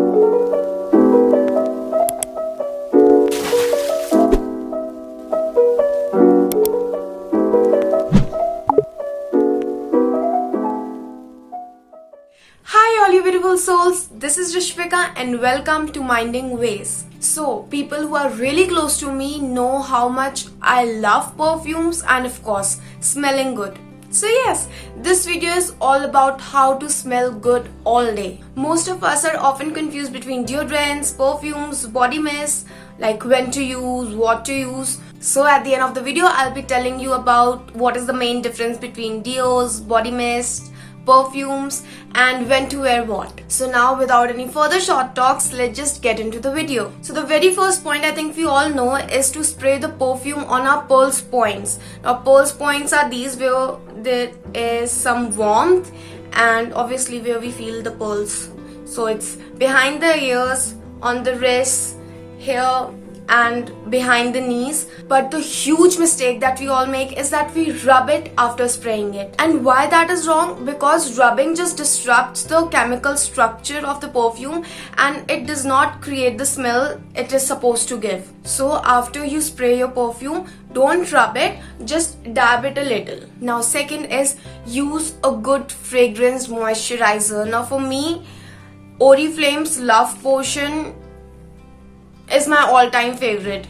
Hi all you beautiful souls, this is Rishvika and welcome to Minding Ways. So, people who are really close to me know how much I love perfumes and of course, smelling good. So yes, this video is all about how to smell good all day. Most of us are often confused between deodorants, perfumes, body mist, like when to use, what to use. So at the end of the video, I'll be telling you about what is the main difference between deos, body mist, perfumes and when to wear what. So now without any further short talks, let's just get into the video. So the very first point I think we all know is to spray the perfume on our pulse points. Now pulse points are these where there is some warmth and obviously where we feel the pulse. So it's behind the ears, on the wrists, here and behind the knees. But the huge mistake that we all make is that we rub it after spraying it. And why that is wrong? Because rubbing just disrupts the chemical structure of the perfume and it does not create the smell it is supposed to give. So after you spray your perfume, don't rub it, just dab it a little. Now second is use a good fragrance moisturizer. Now for me, Oriflame's Love Potion is my all-time favorite,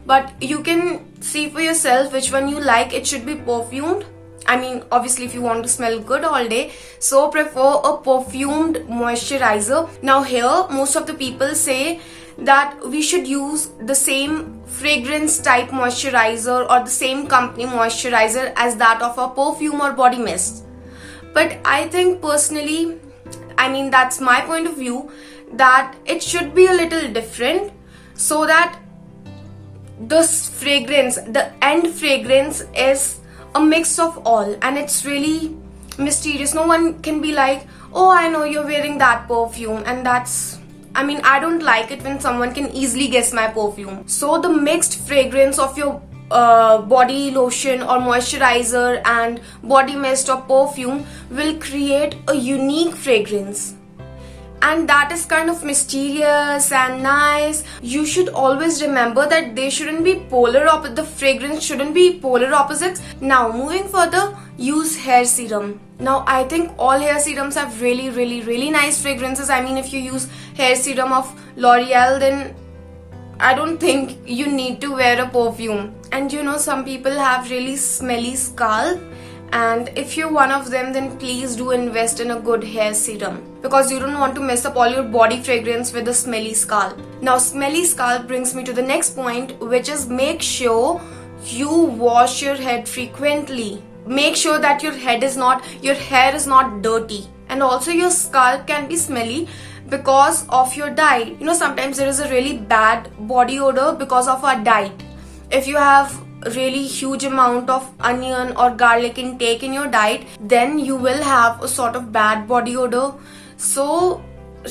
but you can see for yourself which one you like. It should be perfumed. I mean, obviously if you want to smell good all day, so prefer a perfumed moisturizer. Now here most of the people say that we should use the same fragrance type moisturizer or the same company moisturizer as that of a perfume or body mist, but I think personally, I mean that's my point of view, that it should be a little different, so that this fragrance, the end fragrance is a mix of all and it's really mysterious. No one can be like, oh I know you're wearing that perfume, and that's, I mean I don't like it when someone can easily guess my perfume. So the mixed fragrance of your body lotion or moisturizer and body mist or perfume will create a unique fragrance. And that is kind of mysterious and nice. You should always remember that they shouldn't be the fragrance shouldn't be polar opposites. Now moving further, use hair serum. Now I think all hair serums have really nice fragrances. I mean if you use hair serum of L'Oreal, then I don't think you need to wear a perfume. And you know, some people have really smelly scalp, and if you're one of them, then please do invest in a good hair serum, because you don't want to mess up all your body fragrance with a smelly scalp. Now smelly scalp brings me to the next point, which is make sure you wash your head frequently. Make sure that your hair is not dirty, and also your scalp can be smelly because of your diet. You know, sometimes there is a really bad body odor because of our diet. If you have really huge amount of onion or garlic intake in your diet, then you will have a sort of bad body odor. So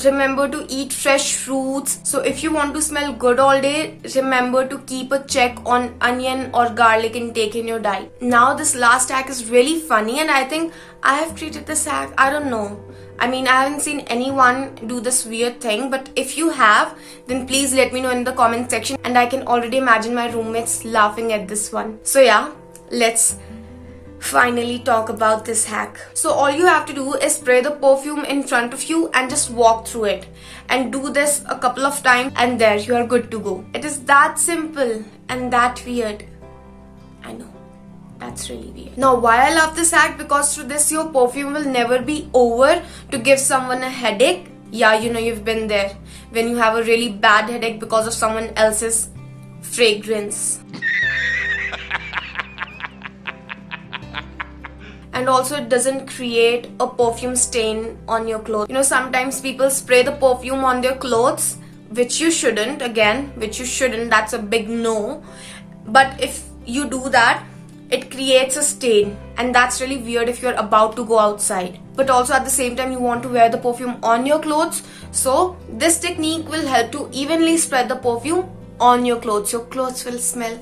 remember to eat fresh fruits. So if you want to smell good all day, remember to keep a check on onion or garlic intake in your diet. Now this last hack is really funny, and I think I have treated this hack, I don't know, I mean I haven't seen anyone do this weird thing, but if you have, then please let me know in the comment section, and I can already imagine my roommates laughing at this one. So yeah, let's finally talk about this hack. So all you have to do is spray the perfume in front of you and just walk through it, and do this a couple of times, and there you are good to go. It is that simple and that weird. I know, that's really weird. Now why I love this hack? Because through this your perfume will never be over to give someone a headache. Yeah, you know, you've been there when you have a really bad headache because of someone else's fragrance. And also it doesn't create a perfume stain on your clothes. You know, sometimes people spray the perfume on their clothes, which you shouldn't, that's a big no. But if you do that, it creates a stain, and that's really weird if you're about to go outside. But also at the same time you want to wear the perfume on your clothes, so this technique will help to evenly spread the perfume on your clothes. Your clothes will smell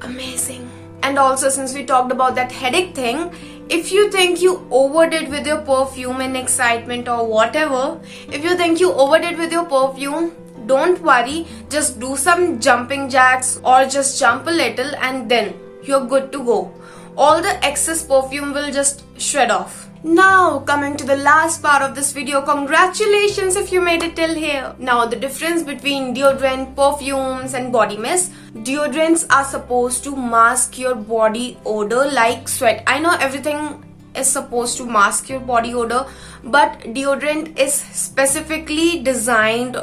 amazing. And also, since we talked about that headache thing, If you think you overdid with your perfume in excitement or whatever, if you think you overdid with your perfume, don't worry, just do some jumping jacks or just jump a little and then you're good to go. All the excess perfume will just shred off. Now coming to the last part of this video, congratulations if you made it till here. Now the difference between deodorant, perfumes and body mist. Deodorants are supposed to mask your body odor like sweat. I know everything is supposed to mask your body odor, but deodorant is specifically designed,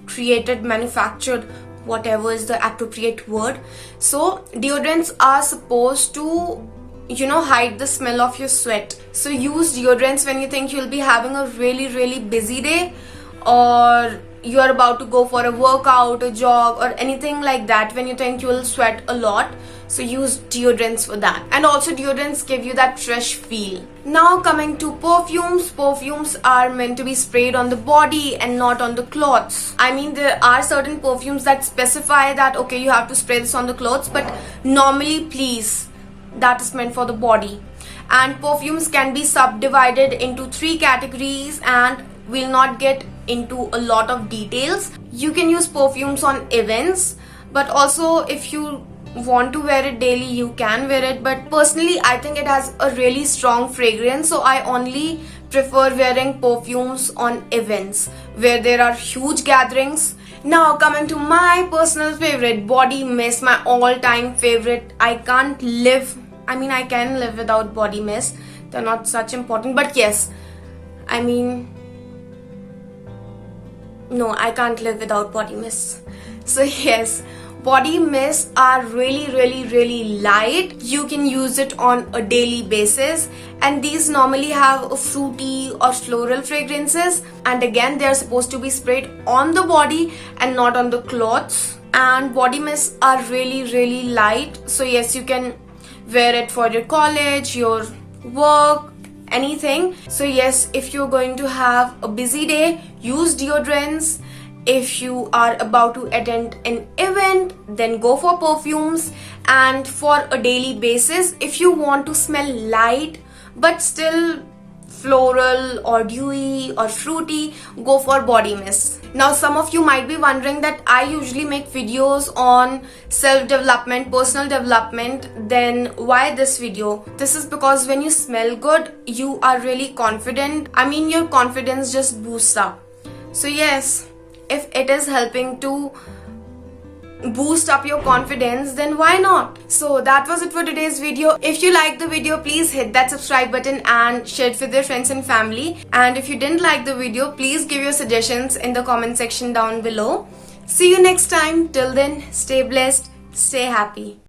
created, manufactured, whatever is the appropriate word. So deodorants are supposed to hide the smell of your sweat. So use deodorants when you think you'll be having a really busy day, or you are about to go for a workout, a jog or anything like that, when you think you will sweat a lot. So use deodorants for that. And also deodorants give you that fresh feel. Now coming to perfumes. Perfumes are meant to be sprayed on the body and not on the clothes. I mean, there are certain perfumes that specify that okay, you have to spray this on the clothes, but normally, please, that is meant for the body. And perfumes can be subdivided into 3 categories, and we'll not get into a lot of details. You can use perfumes on events, but also if you want to wear it daily, you can wear it. But personally, I think it has a really strong fragrance, so I only prefer wearing perfumes on events where there are huge gatherings. Now coming to my personal favorite, body mist, my all-time favorite. I can live without body mist. They're not such important, but yes, no, I can't live without body mist. So yes, body mists are really light. You can use it on a daily basis, and these normally have a fruity or floral fragrances, and again they are supposed to be sprayed on the body and not on the clothes. And body mists are really light, so yes, you can wear it for your college, your work, anything. So yes, if you're going to have a busy day, use deodorants. If you are about to attend an event, then go for perfumes. And for a daily basis, if you want to smell light but still floral or dewy or fruity, go for body mist. Now some of you might be wondering that I usually make videos on self-development, personal development, then why this video? This is because when you smell good, you are really confident. Your confidence just boosts up. So yes, if it is helping to boost up your confidence, then why not? So that was it for today's video. If you liked the video, please hit that subscribe button and share it with your friends and family. And if you didn't like the video, please give your suggestions in the comment section down below. See you next time. Till then, stay blessed, stay happy.